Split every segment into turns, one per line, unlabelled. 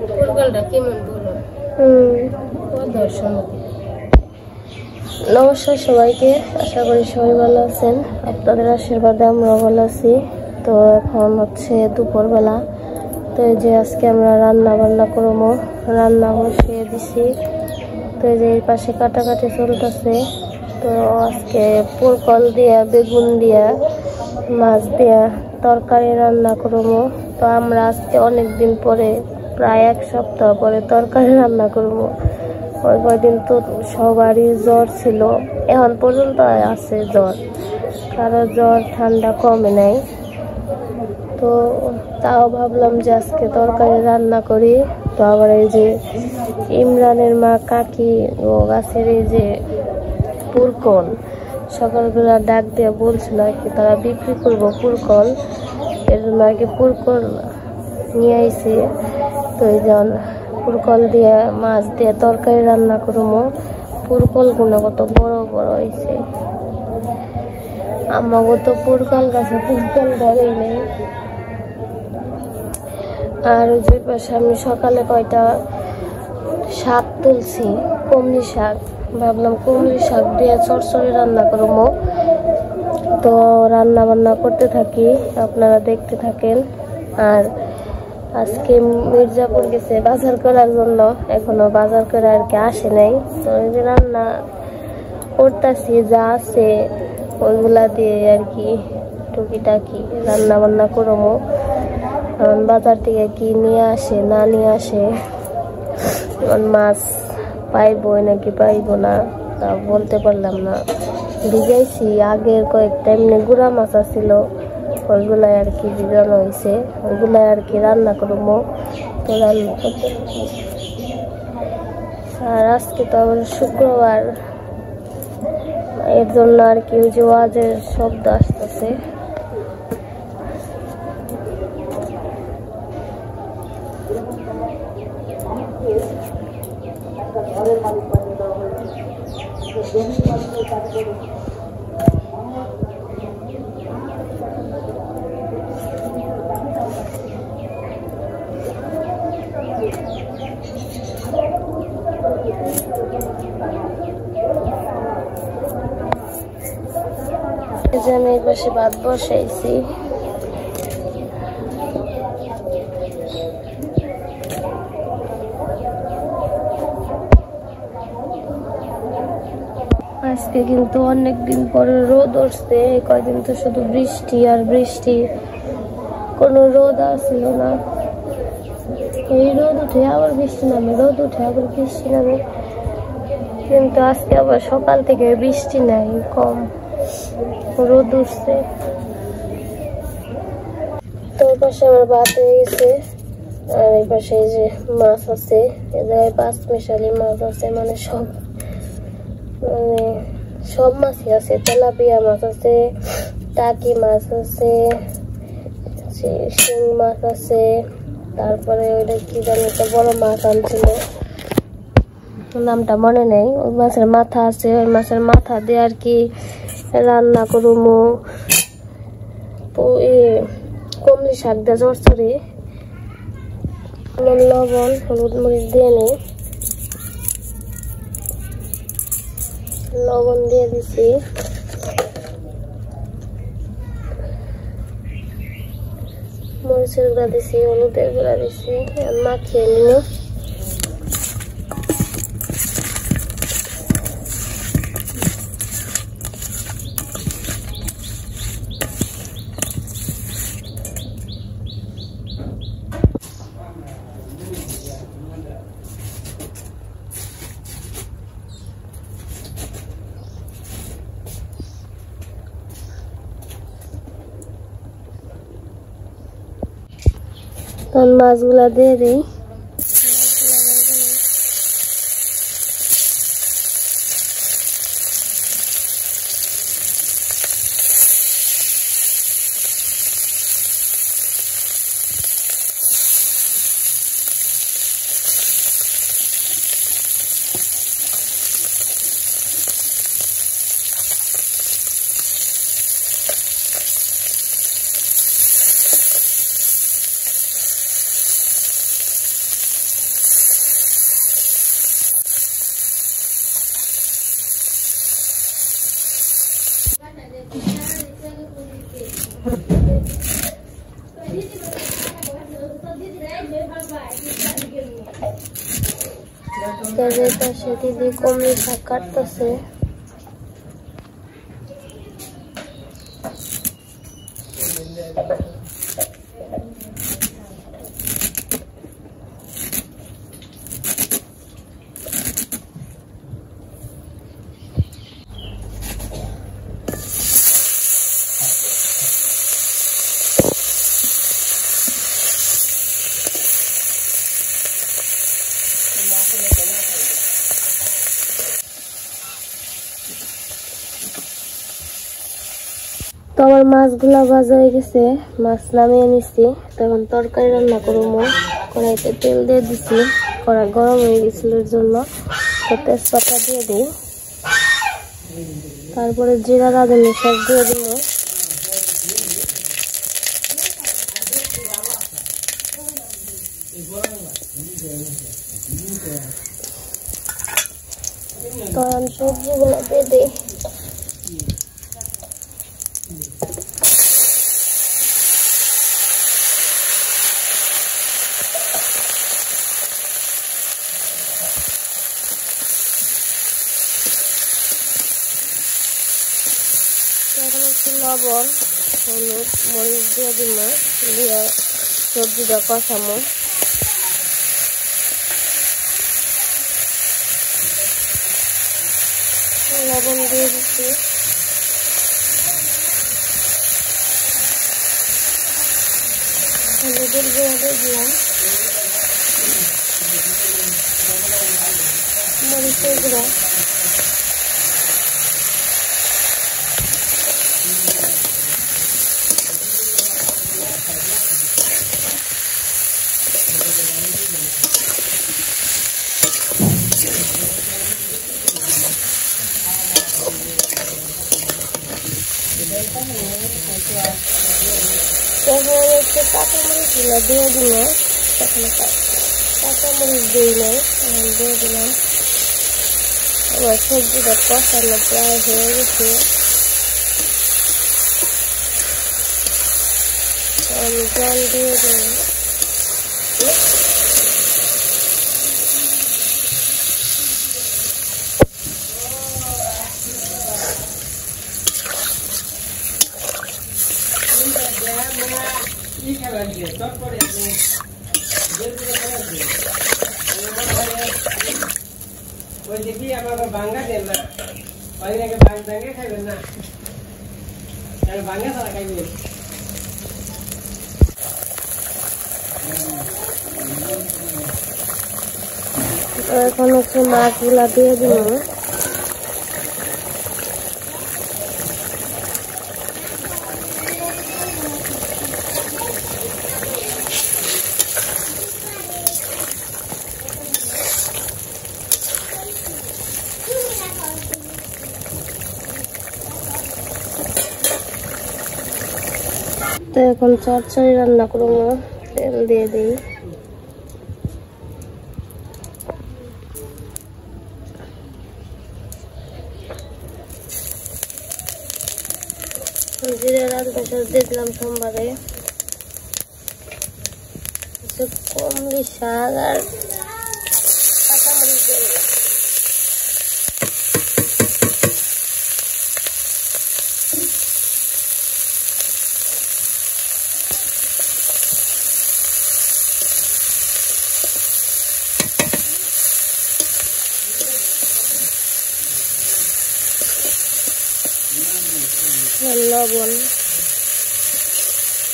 পুরকালটা কেমন বলো? দর্শন। নমস্কার সবাইকে, আশা করি সবাই ভালো আছেন। আপনাদের আশীর্বাদে আমরা ভালো আছি। তো এখন হচ্ছে দুপুরবেলা। তো এই যে আজকে আমরা রান্না বান্না করবো, রান্না বসিয়ে দিছি। তো এই যে এই পাশে কাটাকাটি চলতেছে। তো আজকে পুরকল দিয়া, বেগুন দিয়া, মাছ দিয়া তরকারি রান্না করবো। তো আমরা আজকে অনেকদিন পরে, প্রায় এক সপ্তাহ পরে তরকারি রান্না করবো। ওই কয়দিন তো সবারই জ্বর ছিল, এখন পর্যন্ত আছে জ্বর, কারো জ্বর ঠান্ডা কমে নাই। তো তাও ভাবলাম যে আজকে তরকারি রান্না করি। তো আবার এই যে ইমরানের মা কাকি ও গাছের এই যে পুরকল সকালবেলা ডাক দিয়ে বলছিল আর কি, তারা বিক্রি করবো পুরকল, এর জন্য আর কি পুরকল নিয়ে আইছি। তো এই যে পুরকল দিয়ে মাছ দিয়ে তরকারি রান্না করবো। পুরকল গুলো কত বড় বড় হয়েছে, আমাকে তো পুরকল গাছে পুরকল ধরেই নেই। আর যে পাশে আমি সকালে কয়টা শাক তুলছি, কমলি শাক, ভাবলাম কমলি শাক দিয়ে চরচড়ি রান্না করবো। তো রান্না বান্না করতে থাকি, আপনারা দেখতে থাকেন। আর আজকে মির্জাপুর গেছে বাজার করার জন্য, এখনো বাজার করে আর কি আসে নাই। তো এই যে রান্না করতেছি, যা আছে ওইগুলা দিয়ে আর কি টুকিটাকি রান্না বান্না করবো। কারণ বাজার থেকে কি নিয়ে আসে না নিয়ে আসে, মাছ পাইবো নাকি পাইবো না তা বলতে পারলাম না। ভিজাইছি আগের কয়েকটা এমনি গুড়া মাছ আছিল, ওইগুলাই আর কি ভিজানো হয়েছে, ওইগুলাই আর কি রান্না করবো। তো রান্না করতে, আর আজকে তো আবার শুক্রবার, এর জন্য আর কি ওই যে ওয়াজের শব্দ আসতেছে। আমি এই পাশে ভাত বসাইছি। আজকে কিন্তু অনেকদিন পরে রোদ উঠছে, কয়দিন তো শুধু বৃষ্টি আর বৃষ্টি, কোনো রোদ আসছিল না। এই রোদ উঠে আবার বৃষ্টি নামে, রোদ উঠে আবার বৃষ্টি নামে, কিন্তু আজকে আবার সকাল থেকে বৃষ্টি নাই, কম রোদ উঠছে। তো ওই পাশে আমার ভাত হয়ে গেছে, আর এই পাশে এই যে মাছ আছে, এ জায়গায় 5 মিশালি মাছ আছে, মানে সব মাছই আছে। তেলাপিয়া মাছ আছে, টাকি মাছ আছে, শিং মাছ আছে, তারপরে ওইটা কি জানি একটা বড় মাছ আনছিল, নামটা মনে নেই। ওই মাছের মাথা আছে, ওই মাছের মাথা দিয়ে আর কি রান্না করবো। কমলি শাক দিয়ে চরচড়ি, লবণ হলুদ মরিচ দিয়ে নিই, লবণ দিয়ে দিছি, মরিচের গুঁড়া দিছি, হলুদের গুঁড়া দিছি, মাখিয়ে নিব। তখন মাছগুলা দিয়ে দিই। পাশে দিদি কমলি শাক কাটতেছে। তো আমার মাছগুলা ভাজা হয়ে গেছে, মাছ নামিয়ে নিচ্ছি। তখন তরকারি রান্না করবো। কড়াইতে তেল দিয়ে দিচ্ছি, কড়াই গরম হয়ে গেছিল এর জন্য। তো তেজপাতা দিয়ে দিই, তারপরে জিরা রাঁধুনি সব দিয়ে দিব। তখন সবজিগুলো দিয়ে দিই। এখন একটু লবণ, হলুদ, মরিচ দিয়ে দিব, দিয়ে সবজিটা কষামো। লবণ দিয়ে দিচ্ছি, হলুদের গুঁড়া দিয়ে দিলাম, মরিচের গুঁড়া, একটু কাঁচামরিচগুলো দিয়ে দিল। কাঁচামরিচ দিই নাই, দিয়ে দিলাম। এবার সবজিটা কষানো প্রায় হয়ে গেছে। আমি জল দিয়ে দিলাম।
ভাঙ্গা দেন না, ভাঙ্গে খাইবেন না, ভাঙ্গা ছাড়া খাইবেন।
এখন হচ্ছে মাছগুলা দিয়ে দিব। তো এখন চচ্চড়ি রান্না করবো, তেল দিয়ে দিই। জিরা রাঁধুনি সব দিয়ে দিলাম সোমবারে। কমলি শাক আর কাঁচামরিচ দিয়ে দিলাম। লবণ,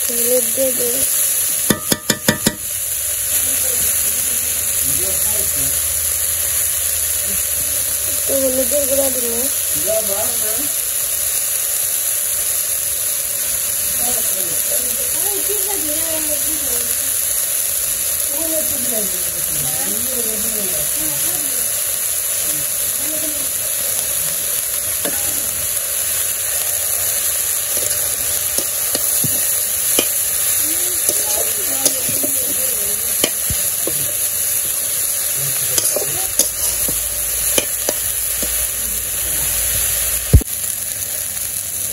হলুদ দিয়ে দিই। একটু হলুদের গুঁড়া দিব।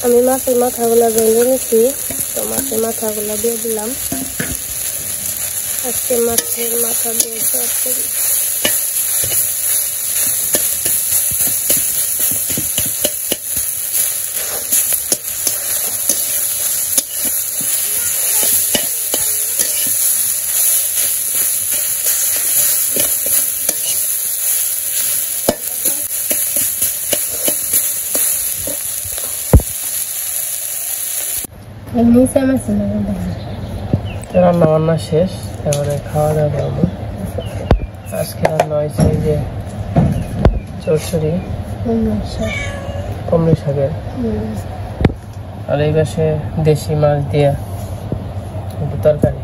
আমি মাছের মাথাগুলো ভেঙে নিচ্ছি, তো মাছের মাথাগুলো দিয়ে দিলাম। আজকে মাছের মাথা দিয়ে চচ্চড়ি।
রান্না বান্না শেষ, এবারে খাওয়া দাওয়া করবো। আজকে রান্না হয়েছে যে চচ্চড়ি কুমড়ো শাকের, আর এই পাশে দেশি মাছ দিয়া তরকারি।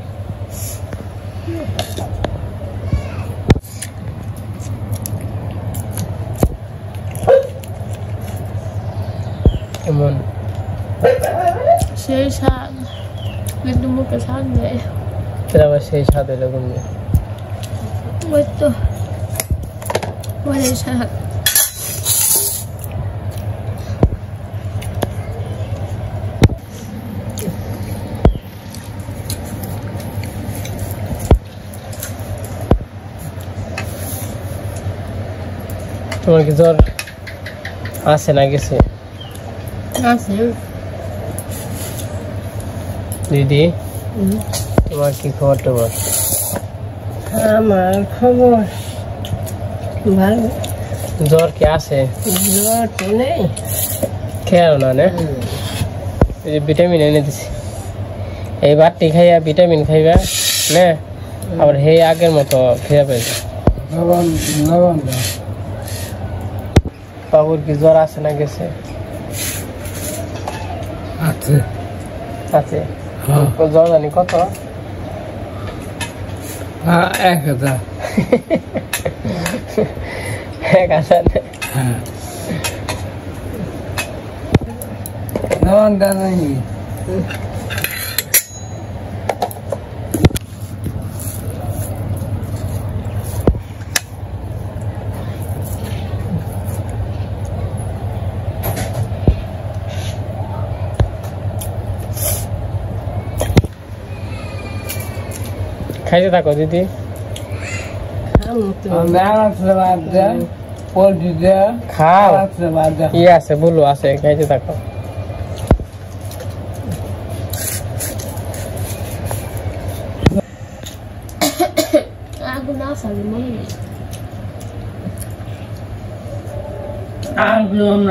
কেমন?
সেই স্বাদ, কিন্তু মুখে স্বাদ নেই।
আবার সেই স্বাদ হইলো কোন?
ওই তো স্বাদ।
তোমার কি জ্বর আছে না গেছে?
আছে।
দিদি, তোমার কি খবর টবর?
আমার খবর ভালো।
জ্বর কি আছে?
জ্বর তো নেই।
খেয়াল না না, এই যে ভিটামিন এনে দিছি, এই বাটি খাইয়া ভিটামিন খাইবা না, আবার হে আগের মতো খেয়ে পাইবে। বাবুর কি জ্বর আছে না গেছে?
আছে
আছে। জ্বর জানি কত?
1000।
1000?
হ্যাঁ, নন্দা নেই।
খাইতে থাকো দিদি। খাও, কি আছে বলো, আছে, খাইতে থাকো।
আগুন আছে মনে নেই।
আগুন